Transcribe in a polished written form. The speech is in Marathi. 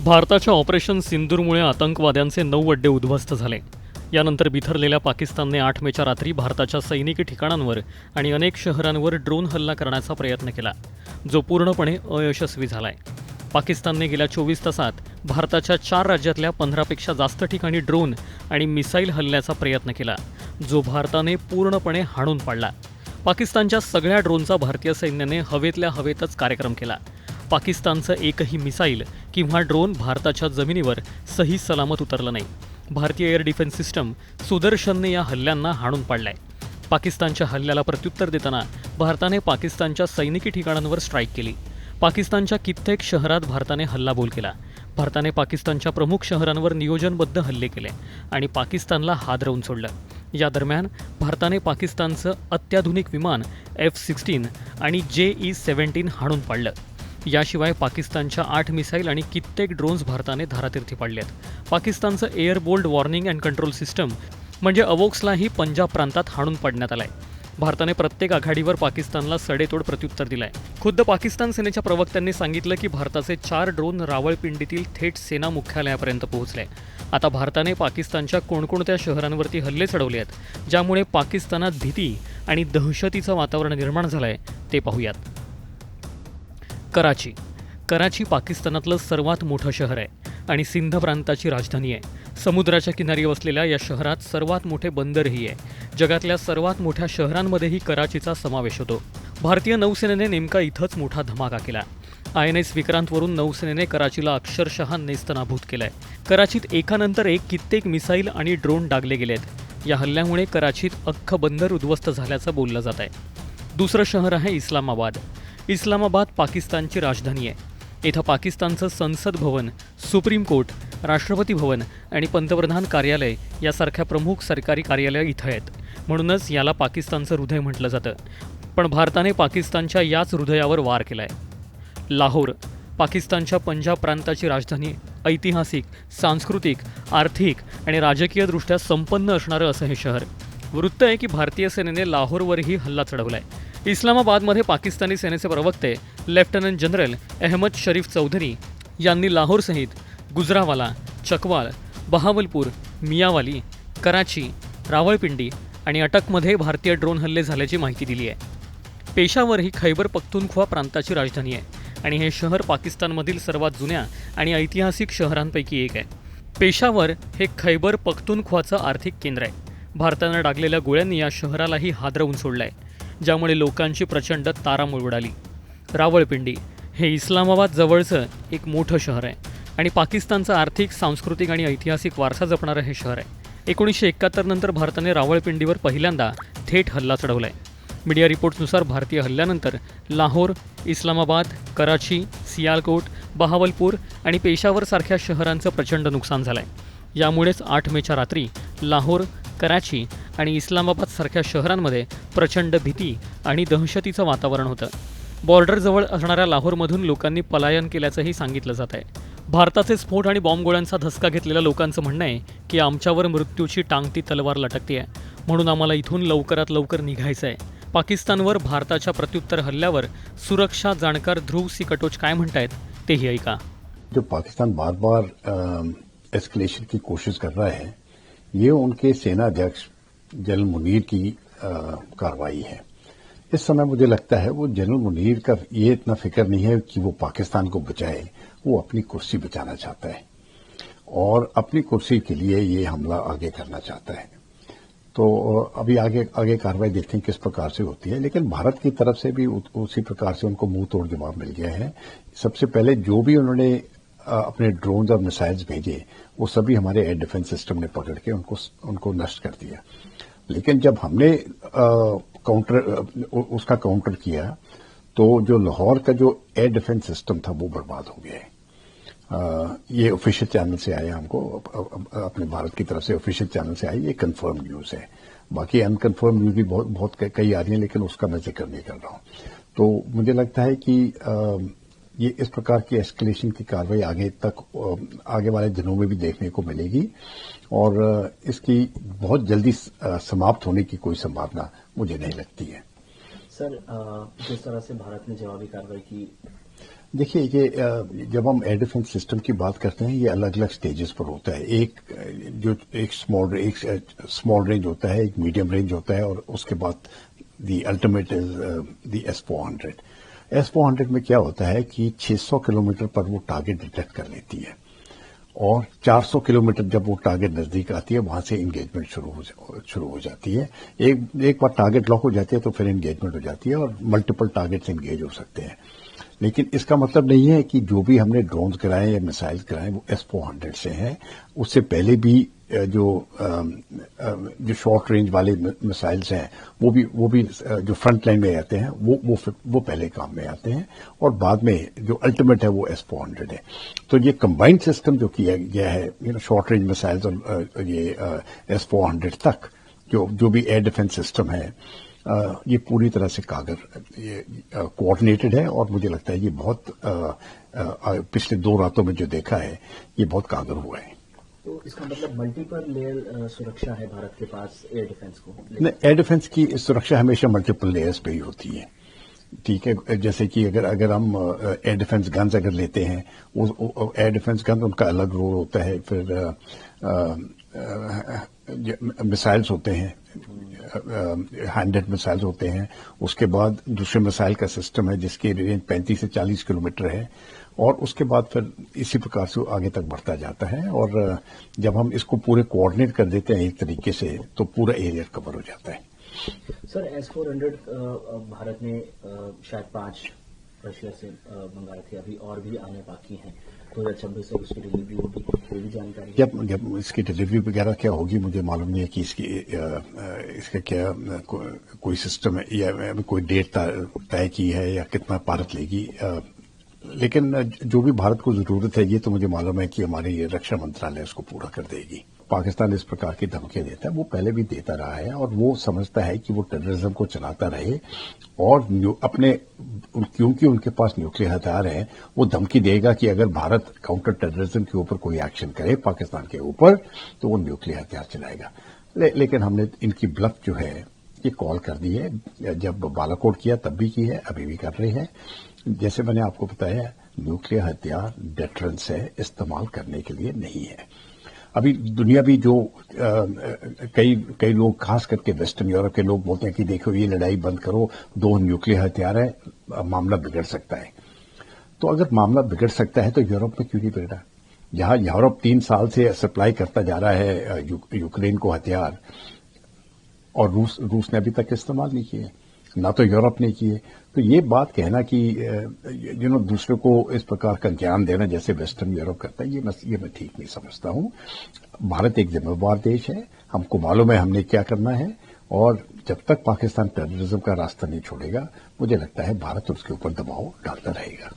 भारताच्या ऑपरेशन सिंदूरमुळे आतंकवाद्यांचे 9 अड्डे उद्ध्वस्त झाले. यानंतर बिथरलेल्या पाकिस्तानने 8 मेच्या रात्री भारताच्या सैनिकी ठिकाणांवर आणि अनेक शहरांवर ड्रोन हल्ला करण्याचा प्रयत्न केला, जो पूर्णपणे अयशस्वी झालाय. पाकिस्तानने गेल्या 24 तासात भारताच्या 4 राज्यातल्या 15पेक्षा जास्त ठिकाणी ड्रोन आणि मिसाईल हल्ल्याचा प्रयत्न केला, जो भारताने पूर्णपणे हाणून पाडला. पाकिस्तानच्या सगळ्या ड्रोनचा भारतीय सैन्याने हवेतल्या हवेतच कार्यक्रम केला. पाकिस्तानचं एकही मिसाईल किंवा ड्रोन भारताच्या जमिनीवर सही सलामत उतरलं नाही. भारतीय एअर डिफेन्स सिस्टम सुदर्शनने या हल्ल्यांना हाणून पाडलाय. पाकिस्तानच्या हल्ल्याला प्रत्युत्तर देताना भारताने पाकिस्तानच्या सैनिकी ठिकाणांवर स्ट्राईक केली. पाकिस्तानच्या कित्येक शहरात भारताने हल्लाबोल केला. भारताने पाकिस्तानच्या प्रमुख शहरांवर नियोजनबद्ध हल्ले केले आणि पाकिस्तानला हादरवून सोडलं. या दरम्यान भारताने पाकिस्तानचं अत्याधुनिक विमान F-16 आणि JE-17 हाणून पाडलं. याशिवाय पाकिस्तानच्या 8 मिसाईल आणि कित्येक ड्रोन्स भारताने धारातीर्थी पाडलेत. पाकिस्तानचं एअरबोल्ड वॉर्निंग अँड कंट्रोल सिस्टम म्हणजे अवोक्सलाही पंजाब प्रांतात हाणून पाडण्यात आलाय. भारताने प्रत्येक आघाडीवर पाकिस्तानला सडेतोड प्रत्युत्तर दिलंय. खुद्द पाकिस्तान सेनेच्या प्रवक्त्यांनी सांगितलं की भारताचे 4 ड्रोन रावळपिंडीतील थेट सेना मुख्यालयापर्यंत पोहोचले. आता भारताने पाकिस्तानच्या कोणकोणत्या शहरांवरती हल्ले चढवले आहेत, ज्यामुळे पाकिस्तानात भीती आणि दहशतीचं वातावरण निर्माण झालंय, ते पाहूयात. कराची पाकिस्तानातलं सर्वात मोठं शहर आहे आणि सिंध प्रांताची राजधानी आहे. समुद्राच्या किनारी वसलेल्या या शहरात सर्वात मोठे बंदरही आहे. जगातल्या सर्वात मोठ्या शहरांमध्येही कराचीचा समावेश होतो. भारतीय नौसेनेने नेमका इथंच मोठा धमाका केला. INS विक्रांतवरून नौसेनेने कराचीला अक्षरशः नेस्तनाभूत केलंय. कराचीत एकानंतर एक कित्येक मिसाईल आणि ड्रोन डागले गेलेत. या हल्ल्यामुळे कराचीत अख्खं बंदर उद्ध्वस्त झाल्याचं बोललं जात आहे. दुसरं शहर आहे इस्लामाबाद. इस्लामाबाद पाकिस्तानची राजधानी आहे. इथं पाकिस्तानचं संसद भवन, सुप्रीम कोर्ट, राष्ट्रपती भवन आणि पंतप्रधान कार्यालय यासारख्या प्रमुख सरकारी कार्यालय इथं आहेत. म्हणूनच याला पाकिस्तानचं हृदय म्हटलं जातं. पण भारताने पाकिस्तानच्या याच हृदयावर वार केलाय. लाहोर पाकिस्तानच्या पंजाब प्रांताची राजधानी, ऐतिहासिक, सांस्कृतिक, आर्थिक आणि राजकीयदृष्ट्या संपन्न असणारं असं हे शहर. वृत्त आहे की भारतीय सेनेने लाहोरवरही हल्ला चढवलाय. इस्लामाबादमध्ये पाकिस्तानी सेनेचे प्रवक्ते लेफ्टनंट जनरल अहमद शरीफ चौधरी यांनी लाहोरसहित गुजरावाला, चकवाल, बहावलपूर, मियावाली, कराची, रावळपिंडी आणि अटकमध्ये भारतीय ड्रोन हल्ले झाल्याची माहिती दिली आहे. पेशावर ही खैबर पख्तूनख्वा प्रांताची राजधानी आहे आणि हे शहर पाकिस्तानमधील सर्वात जुन्या आणि ऐतिहासिक शहरांपैकी एक आहे. पेशावर हे खैबर पख्तूनख्वाचं आर्थिक केंद्र आहे. भारतानं डागलेल्या गोळ्यांनी या शहरालाही हादरवून सोडलं आहे, ज्यामुळे लोकांची प्रचंड तारांबळ उडाली. रावळपिंडी हे इस्लामाबाद जवळचं एक मोठं शहर आहे आणि पाकिस्तानचा आर्थिक, सांस्कृतिक आणि ऐतिहासिक वारसा जपणारं हे शहर आहे. 1971 नंतर भारताने रावळपिंडीवर पहिल्यांदा थेट हल्ला चढवलाय. मीडिया रिपोर्ट्सनुसार भारतीय हल्ल्यानंतर लाहोर, इस्लामाबाद, कराची, सियालकोट, बहावलपूर आणि पेशावरसारख्या शहरांचं प्रचंड नुकसान झालंय. यामुळेच 8 मेच्या रात्री लाहोर, कराची आणि इस्लामाबादसारख्या शहरांमध्ये प्रचंड भीती आणि दहशतीचं वातावरण होतं. बॉर्डरजवळ असणाऱ्या लाहोरमधून लोकांनी पलायन केल्याचंही सांगितलं जात आहे. भारताचे स्फोट आणि बॉम्बगोळ्यांचा धसका घेतलेल्या लोकांचं म्हणणं आहे की आमच्यावर मृत्यूची टांगती तलवार लटकते आहे, म्हणून आम्हाला इथून लवकरात लवकर निघायचं आहे. पाकिस्तानवर भारताच्या प्रत्युत्तर हल्ल्यावर सुरक्षा जाणकार ध्रुव सी कटोच काय म्हणतायत तेही ऐका. जो पाकिस्तान बार बार एस्केलेशन की कोशिश कर रहा है, ये उनके सेना अध्यक्ष जनरल मुनीर की कार्रवाई है. इस समय मुझे लगता है वो जनरल मुनीर का ये इतना फिक्र नहीं है कि वो पाकिस्तान को बचाए, वो अपनी कुर्सी बचाना चाहता है और अपनी कुर्सी के लिए ये हमला आगे करना चाहता है. तो अभी आगे कार्रवाई देखते हैं किस प्रकार से होती है, लेकिन भारत की तरफ से भी उसी प्रकार से उनको मुंह तोड़ जवाब मिल गया है. सबसे पहले जो भी उन्होंने अपने ड्रोन्स और मिसाइल्स भेजे, वो सभी हमारे एयर डिफेंस सिस्टम ने पकड़ के उनको नष्ट कर दिया. लेकिन जब हमने उसका काउंटर किया, तो जो लाहौर का जो एयर डिफेंस सिस्टम था वो बर्बाद हो गया है. ये ऑफिशियल चैनल से आया, हमको अपने भारत की तरफ से ऑफिशियल चैनल से आई, ये कंफर्म न्यूज़ है. बाकी अनकन्फर्म न्यूज़ भी बहुत कई आ रही हैं, लेकिन उसका मैं जिक्र नहीं कर रहा हूँ. तो मुझे लगता है कि ये इस प्रकार की एस्केलेशन की कार्रवाई आगे वाले दिनों में भी देखने को मिलेगी और इसकी बहुत जल्दी समाप्त होने की कोई संभावना मुझे नहीं लगती है. सर, जिस तरह से भारत ने जवाबी कार्रवाई की, देखिए ये जब हम एयर डिफेंस सिस्टम की बात करते हैं ये अलग अलग स्टेजेस पर होता है। एक स्मॉल रेंज होता है, एक मीडियम रेंज होता है, और उसके बाद the ultimate is the S-400। S-400 में क्या होता है कि 600 किलोमीटर पर वो टारगेट डिटेक्ट कर लेती है, और 400 किलोमीटर जब वो टारगेट नजदीक आती है वहां से इंगेजमेंट शुरू हो जाती है। एक बार टारगेट लॉक हो जाती है तो फिर इंगेजमेंट हो जाती है, और मल्टीपल टारगेट्स इंगेज हो सकते हैं। लेकिन इसका मतलब नहीं है कि जो भी हमने ड्रोन्स गिराए या मिसाइल्स गिराए वो S-400 से हैं। उससे पहले भी जो शॉर्ट रेंज वाले मिसाइल्स हैं वो भी जो फ्रंट लाइन में आते हैं वो पहले काम में आते हैं, और बाद में जो अल्टीमेट है वो S-400 है। तो ये कंबाइंड सिस्टम जो किया गया है शॉर्ट रेंज मिसाइल्स और ये S-400 तक जो भी एयर डिफेंस सिस्टम है, ये पूरी तरह से कोऑर्डिनेटेड है, और मुझे लगता है ये बहुत पिछले 2 रातों में जो देखा है ये बहुत कारगर हुआ है। तो इसका मतलब मल्टीपल लेयर सुरक्षा है भारत के पास एयर डिफेंस को? एयर डिफेंस की सुरक्षा हमेशा मल्टीपल लेयर्स पे ही होती है। ठीक है, जैसे कि अगर हम एयर डिफेंस गन्स अगर लेते हैं, वो एयर डिफेंस गन उनका अलग रोल होता है। फिर मिसाइल्स होते हैं, हैंडेड मिसाइल्स होते हैं। उसके बाद दूसरे मिसाइल का सिस्टम है जिसकी रेंज 35 से 40 किलोमीटर है, और उसके बाद फिर इसी प्रकार से आगे तक बढ़ता जाता है। और जब हम इसको पूरे कोऑर्डिनेट कर देते हैं एक तरीके से तो पूरा एरिया कवर हो जाता है। सर, S-400 भारत ने शायद 5 रशिया से मंगाए थे, अभी और भी आने बाकी हैं। 2026 से उसकी डिलीवरी होगी, कोई भी जानकारी? जब इसकी डिलीवरी वगैरह क्या होगी मुझे मालूम नहीं है कि इसका क्या कोई सिस्टम है या कोई डेट तय की है या कितना भारत लेगी। लेकिन जो भी भारत को जरूरत है ये तो मुझे मालूम है कि हमारी रक्षा मंत्रालय उसको पूरा कर देगी। पाकिस्तान इस प्रकार की धमकियां देता है, वो पहले भी देता रहा है, और वो समझता है कि वो टेररिज्म को चलाता रहे, और क्योंकि उनके पास न्यूक्लियर हथियार हैं, वो धमकी देगा कि अगर भारत काउंटर टेररिज्म के ऊपर कोई एक्शन करे पाकिस्तान के ऊपर तो वो न्यूक्लियर हथियार चलाएगा। लेकिन हमने इनकी ब्लफ जो है ये कॉल कर दी है। जब बालाकोट किया तब भी की है, अभी भी कर रहे हैं। जैसे मैंने आपको बताया, न्यूक्लियर हथियार डेटरेंस है, इस्तेमाल करने के लिए नहीं है। अभी दुनिया भी जो कई लोग खास करके वेस्टर्न यूरोप के लोग बोलते हैं कि देखो ये लड़ाई बंद करो, 2 न्यूक्लियर हथियार है, मामला बिगड़ सकता है। तो अगर मामला बिगड़ सकता है तो यूरोप में क्यों नहीं बिगड़ा? जहां यूरोप 3 साल से सप्लाई करता जा रहा है यूक्रेन को हथियार, और रूस ने अभी तक इस्तेमाल नहीं किए, ना तो यूरोप ने किए। तो ये बात कहना कि दूसरे को इस प्रकार का ज्ञान देना जैसे वेस्टर्न यूरोप करता है, ये मैं ठीक नहीं समझता हूं। भारत एक जिम्मेवार देश है, हमको मालूम है हमने क्या करना है, और जब तक पाकिस्तान टेररिज्म का रास्ता नहीं छोड़ेगा मुझे लगता है भारत उसके ऊपर दबाव डालता रहेगा।